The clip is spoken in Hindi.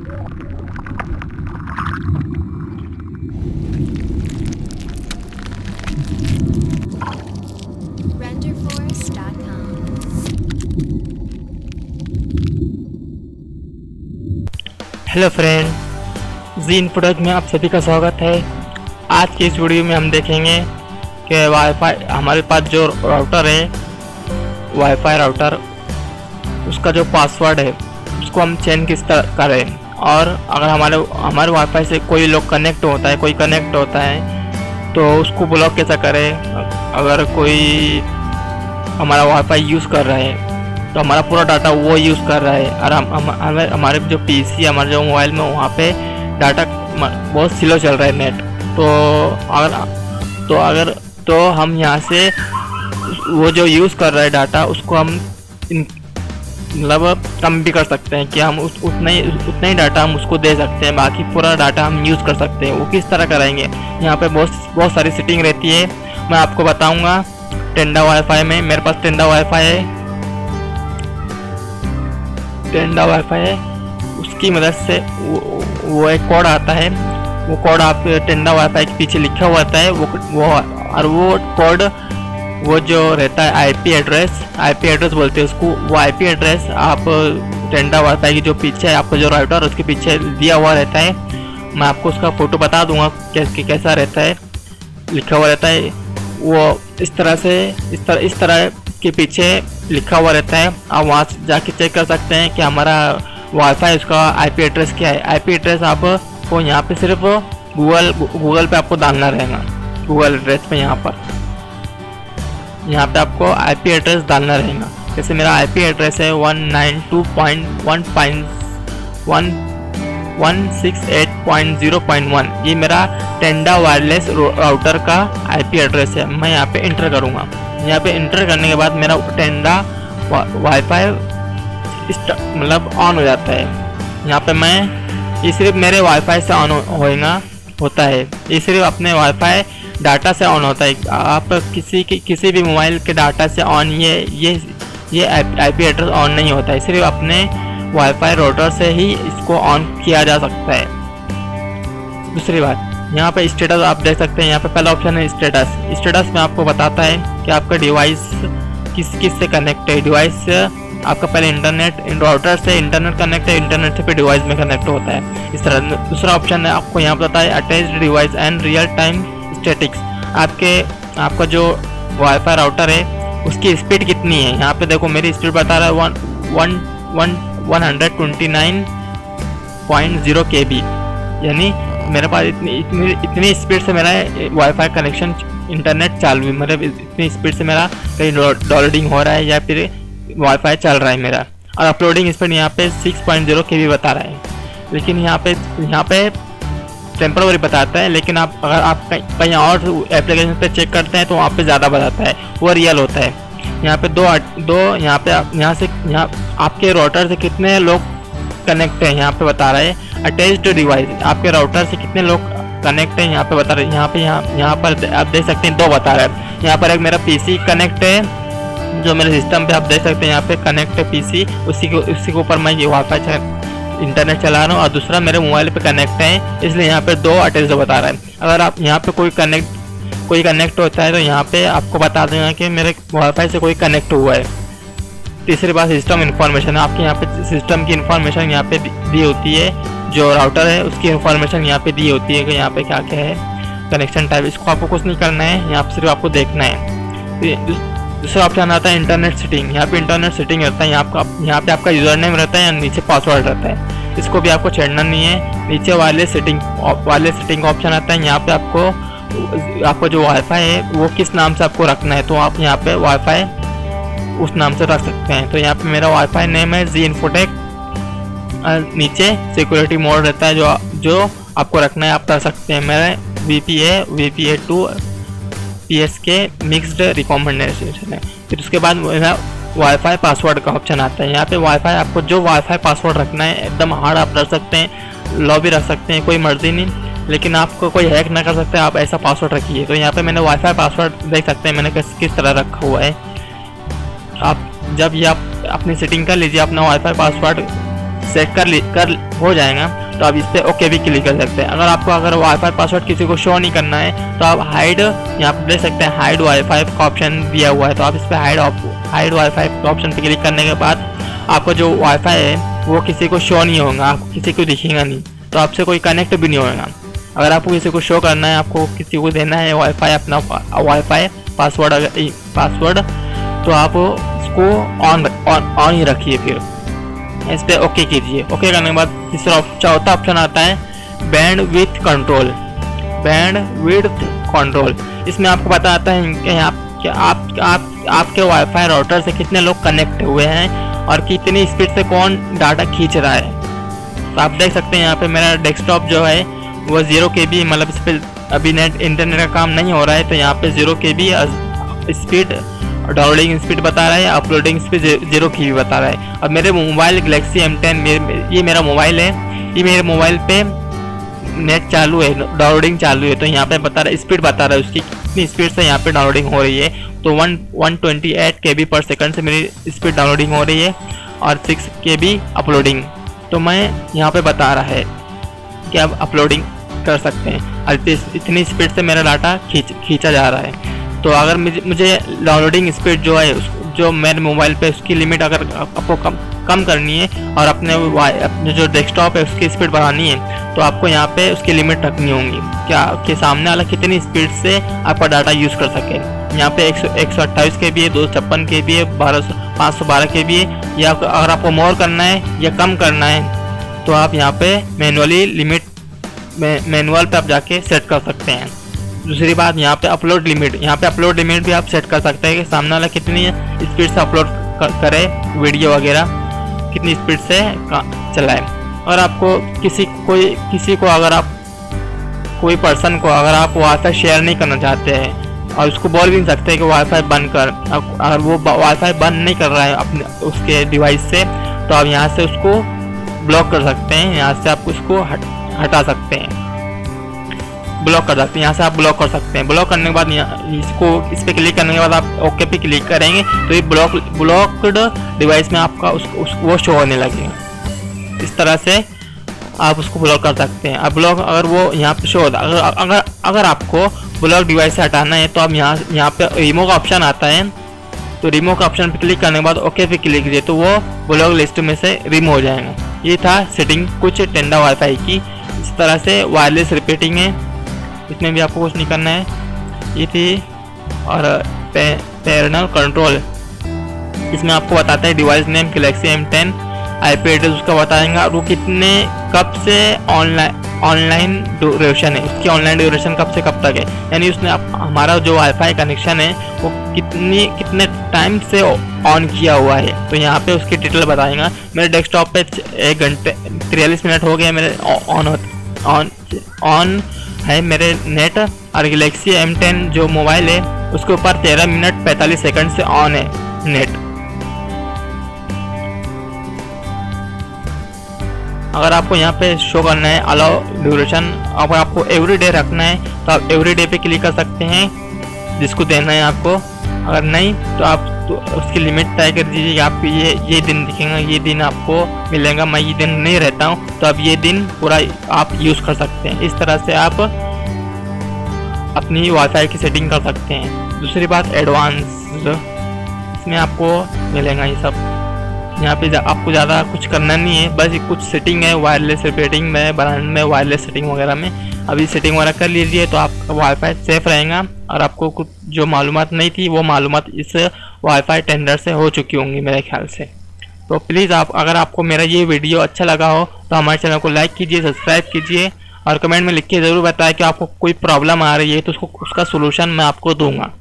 हेलो फ्रेंड, जी इनपुट में आप सभी का स्वागत है। आज की इस वीडियो में हम देखेंगे कि वाईफाई हमारे पास जो राउटर है, वाईफाई राउटर, उसका जो पासवर्ड है उसको हम चेंज किस तरह करें। और अगर हमारे वाईफाई से कोई लोग कनेक्ट होता है तो उसको ब्लॉक कैसा करें। अगर कोई हमारा वाईफाई यूज़ कर रहा है तो हमारा पूरा डाटा वो यूज़ कर रहा है और हमारे जो पीसी, हमारे जो मोबाइल में वहाँ पे डाटा बहुत स्लो चल रहा है नेट। तो हम यहाँ से वो जो यूज़ कर रहा है डाटा उसको हम मतलब कम भी कर सकते हैं कि हम उतना ही डाटा हम उसको दे सकते हैं, बाकी पूरा डाटा हम यूज़ कर सकते हैं। वो किस तरह कराएंगे, यहाँ पे बहुत सारी सेटिंग रहती है, मैं आपको बताऊँगा। टेंडा वाईफाई में मेरे पास टेंडा वाईफाई है, उसकी मदद से वो एक कोड आता है। वो कोड आप टेंडा वाईफाई के पीछे लिखा हुआ होता है। वो कोड वो जो रहता है आईपी एड्रेस बोलते हैं उसको। वो आईपी एड्रेस आप टेंडा वाईफाई की जो पीछे आपको जो राउटर उसके पीछे दिया हुआ रहता है। मैं आपको उसका फ़ोटो बता दूंगा कैसा रहता है, लिखा हुआ रहता है। वो इस तरह के पीछे लिखा हुआ रहता है। आप वहाँ से जाके चेक कर सकते हैं कि हमारा वाईफाई उसका आईपी एड्रेस क्या है। आईपी एड्रेस आपको यहाँ पे सिर्फ गूगल पे आपको डालना रहेगा। गूगल एड्रेस पे यहाँ पे आपको आईपी एड्रेस डालना रहेगा। जैसे मेरा आईपी एड्रेस है 192.168.0.1। ये मेरा टेंडा वायरलेस राउटर का आईपी एड्रेस है। मैं यहाँ पे इंटर करूँगा। यहाँ पे इंटर करने के बाद मेरा टेंडा वाईफाई मतलब ऑन हो जाता है। यहाँ पे ये सिर्फ मेरे वाईफाई से ऑन होता है। ये सिर्फ अपने वाईफाई डाटा से ऑन होता है। आप किसी भी मोबाइल के डाटा से ऑन ये आईपी एड्रेस ऑन नहीं होता है। सिर्फ अपने वाईफाई राउटर से ही इसको ऑन किया जा सकता है। दूसरी बात, यहाँ पे स्टेटस आप देख सकते हैं। यहाँ पे पहला ऑप्शन है स्टेटस में आपको बताता है कि आपका डिवाइस किस से कनेक्ट है। डिवाइस आपका पहले राउटर से इंटरनेट कनेक्ट है, इंटरनेट से फिर डिवाइस में कनेक्ट होता है इस तरह। दूसरा ऑप्शन है आपको यहाँ बताता है attached device and real time statics. आपका जो वाईफाई राउटर है उसकी स्पीड कितनी है। यहाँ पे देखो मेरी स्पीड बता रहा है 129.0 KB, यानी मेरे पास इतनी स्पीड से मेरा वाईफाई कनेक्शन इंटरनेट चालू है। मतलब इतनी स्पीड से मेरा कहीं डाउनलोडिंग हो रहा है या फिर वाईफाई चल रहा है मेरा। और अपलोडिंग स्पीड यहाँ पे 6.0 KB बता रहा है, लेकिन यहाँ पे टेम्पररी बताता है। लेकिन अगर आप कहीं और एप्लीकेशन पे चेक करते हैं तो वहाँ पे ज़्यादा बताता है, वो रियल होता है। यहाँ पे यहाँ आपके राउटर से कितने लोग कनेक्ट हैं यहाँ पे बता रहा है। अटैच्ड डिवाइस, आपके राउटर से कितने लोग कनेक्ट हैं यहाँ पे बता रहे हैं। यहाँ पर आप देख सकते हैं 2 बता रहा है। यहाँ पर एक मेरा पीसी कनेक्ट है जो मेरे सिस्टम पे आप देख सकते हैं। यहाँ पे कनेक्ट है पीसी, उसी के ऊपर मैं ये वाईफाई इंटरनेट चला रहा हूँ, और दूसरा मेरे मोबाइल पे कनेक्ट है, इसलिए यहाँ पे 2 अटैच्ड बता रहा है। अगर आप यहाँ पे कोई कनेक्ट होता है तो यहाँ पे आपको बता देगा कि मेरे वाईफाई से कोई कनेक्ट हुआ है। तीसरी बात सिस्टम इन्फॉर्मेशन है। आपके यहाँ पे सिस्टम की इन्फॉर्मेशन यहाँ पे दी होती है। जो राउटर है उसकी इन्फॉर्मेशन यहाँ पे दी होती है कि यहाँ पे क्या है कनेक्शन टाइप। इसको आपको कुछ नहीं करना है, यहाँ पे सिर्फ आपको देखना है। दूसरा ऑप्शन आता है इंटरनेट सेटिंग। यहाँ पे इंटरनेट सेटिंग रहता है। यहाँ पे आपका यूजर नेम रहता है या नीचे पासवर्ड रहता है, इसको भी आपको छेड़ना नहीं है। नीचे वायरलेस सेटिंग का ऑप्शन आता है। यहाँ पे आपको जो वाईफाई है वो किस नाम से आपको रखना है, तो आप यहाँ पे वाईफाई उस नाम से रख सकते हैं। तो यहाँ पे मेरा वाईफाई नेम है जी इन्फोटेक। नीचे सिक्योरिटी मोड रहता है जो आपको रखना है, आप कर सकते हैं। मेरा VPA2 PSK मिक्स्ड रिकमेंडेशन है। फिर उसके बाद मेरा वाईफाई पासवर्ड का ऑप्शन आता है। यहाँ पे वाईफाई आपको जो वाईफाई पासवर्ड रखना है एकदम हार्ड आप रख सकते हैं, लो भी रख सकते हैं, कोई मर्जी नहीं, लेकिन आपको कोई हैक ना कर सकते, आप ऐसा पासवर्ड रखिए। तो यहाँ पे मैंने वाईफाई पासवर्ड देख सकते हैं मैंने किस तरह रखा हुआ है। आप जब ये आप अपनी सेटिंग कर लीजिए अपना वाईफाई पासवर्ड सेट कर हो जाएगा तो आप इस पर ओके भी क्लिक कर सकते हैं। अगर वाईफाई पासवर्ड किसी को शो नहीं करना है तो आप हाइड यहाँ पर देख सकते हैं, हाइड वाईफाई का ऑप्शन दिया हुआ है, तो आप इस पर हाइड वाईफाई का ऑप्शन पर क्लिक करने के बाद आपका जो वाईफाई है वो किसी को शो नहीं होगा, आपको किसी को दिखेगा नहीं, तो आपसे कोई कनेक्ट भी नहीं होगा। अगर आपको किसी को शो करना है, आपको किसी को देना है वाईफाई, अपना वाईफाई पासवर्ड, तो आप इसको ऑन ही रखिए, फिर इस पर ओके कीजिए। ओके करने के बाद चौथा ऑप्शन आता है बैंड विड्थ कंट्रोल। इसमें आपको बताता है कि आपके वाईफाई राउटर से कितने लोग कनेक्ट हुए हैं और कितनी स्पीड से कौन डाटा खींच रहा है। तो आप देख सकते हैं यहाँ पे मेरा डेस्कटॉप जो है वो 0 KB, मतलब इस पर अभी इंटरनेट का काम नहीं हो रहा है, तो यहाँ पे 0 KB स्पीड डाउनलोडिंग स्पीड बता रहा है, अपलोडिंग स्पीड 0 KB बता रहा है। अब मेरे मोबाइल गैलेक्सी M10 ये मेरा मोबाइल है, ये मेरे मोबाइल पे नेट चालू है, डाउनलोडिंग चालू है, तो यहाँ पे बता रहा है स्पीड बता रहा है उसकी कितनी स्पीड से यहाँ पे डाउनलोडिंग हो रही है। तो 128 KB पर सेकंड से मेरी स्पीड डाउनलोडिंग हो रही है और 6 KB अपलोडिंग। तो मैं यहाँ पे बता रहा है कि आप अपलोडिंग कर सकते हैं और इतनी स्पीड से मेरा डाटा खींचा जा रहा है। तो अगर मुझे डाउनलोडिंग स्पीड जो है जो मेरे मोबाइल पे उसकी लिमिट अगर आपको कम करनी है और अपने जो डेस्कटॉप है उसकी स्पीड बढ़ानी है, तो आपको यहाँ पे उसकी लिमिट रखनी होगी क्या कि सामने वाला कितनी स्पीड से आपका डाटा यूज़ कर सके। यहाँ पे 128 KB है, 256 KB है, 512 KB है। या अगर आपको मोर करना है या कम करना है तो आप यहाँ पे मैनुअल पे आप जाके सेट कर सकते हैं। दूसरी बात यहाँ पे अपलोड लिमिट भी आप सेट कर सकते हैं कि सामने वाला कितनी स्पीड से अपलोड करे वीडियो वगैरह, कितनी स्पीड से चलाए। और आपको किसी को अगर आप कोई पर्सन को अगर आप वाईफाई शेयर नहीं करना चाहते हैं और उसको बोल भी नहीं सकते कि वाईफाई बंद कर, अगर वो वाईफाई बंद नहीं कर रहा है अपने उसके डिवाइस से, तो आप यहाँ से उसको ब्लॉक कर सकते हैं, यहाँ से आप उसको हटा सकते हैं, ब्लॉक कर सकते हैं। यहाँ से आप ब्लॉक कर सकते हैं। ब्लॉक करने के बाद इस पर क्लिक करने के बाद आप ओके पे क्लिक करेंगे तो ये ब्लॉक्ड डिवाइस में आपका वो शो होने लगेगा। इस तरह से आप उसको ब्लॉक कर सकते हैं। अब ब्लॉक अगर वो यहाँ पे शो होता है, अगर आपको ब्लॉक डिवाइस से हटाना है तो आप यहाँ पे रिमूव का ऑप्शन आता है, तो रिमूव का ऑप्शन पे क्लिक करने के बाद ओके पे क्लिक कीजिए तो वो ब्लॉक लिस्ट में से रिमूव हो जाएगा। ये था सेटिंग कुछ टेंडा वाईफाई की। इस तरह से वायरलेस रिपीटिंग है, इसमें भी आपको कुछ नहीं करना है। ये थी और पैरेंटल कंट्रोल, इसमें आपको बताता है device name Galaxy M10, IP address उसका बताएगा और वो कब से ऑनलाइन ड्यूरेशन है, उसकी ऑनलाइन ड्यूरेशन कब से कब तक है, यानी उसने हमारा जो वाईफाई कनेक्शन है वो कितने टाइम से ऑन किया हुआ है, तो यहाँ पे उसकी डिटेल बताएगा। मेरे डेस्कटॉप पे 1 घंटे 43 मिनट हो गए मेरे ऑन है मेरे नेट, और गैलेक्सी M10 जो मोबाइल है उसके ऊपर 13 मिनट 45 सेकंड से ऑन है नेट। अगर आपको यहाँ पे शो करना है अलाउ ड्यूरेशन, अगर आपको एवरीडे रखना है तो आप एवरीडे पे क्लिक कर सकते हैं जिसको देना है आपको। अगर नहीं तो आप उसकी लिमिट तय कर दीजिए कि आपको ये दिन दिखेगा, ये दिन आपको मिलेगा। मैं ये दिन नहीं रहता हूँ तो अब ये दिन पूरा आप यूज़ कर सकते हैं। इस तरह से आप अपनी वाईफाई की सेटिंग कर सकते हैं। दूसरी बात एडवांस, इसमें आपको मिलेगा ये सब। यहाँ पे आपको ज़्यादा कुछ करना नहीं है, बस कुछ सेटिंग है वायरलेस सेटिंग में, ब्रांड में वायरलेस सेटिंग वगैरह में। अभी सेटिंग वगैरह कर लीजिए तो आपका वाईफाई सेफ रहेगा और आपको कुछ जो मालूमात नहीं थी वो मालूमात इस वाईफाई टेंडर से हो चुकी होंगी मेरे ख्याल से। तो प्लीज़ अगर आपको मेरा ये वीडियो अच्छा लगा हो तो हमारे चैनल को लाइक कीजिए, सब्सक्राइब कीजिए और कमेंट में लिख के ज़रूर बताएं कि आपको कोई प्रॉब्लम आ रही है तो उसका सोल्यूशन मैं आपको दूंगा।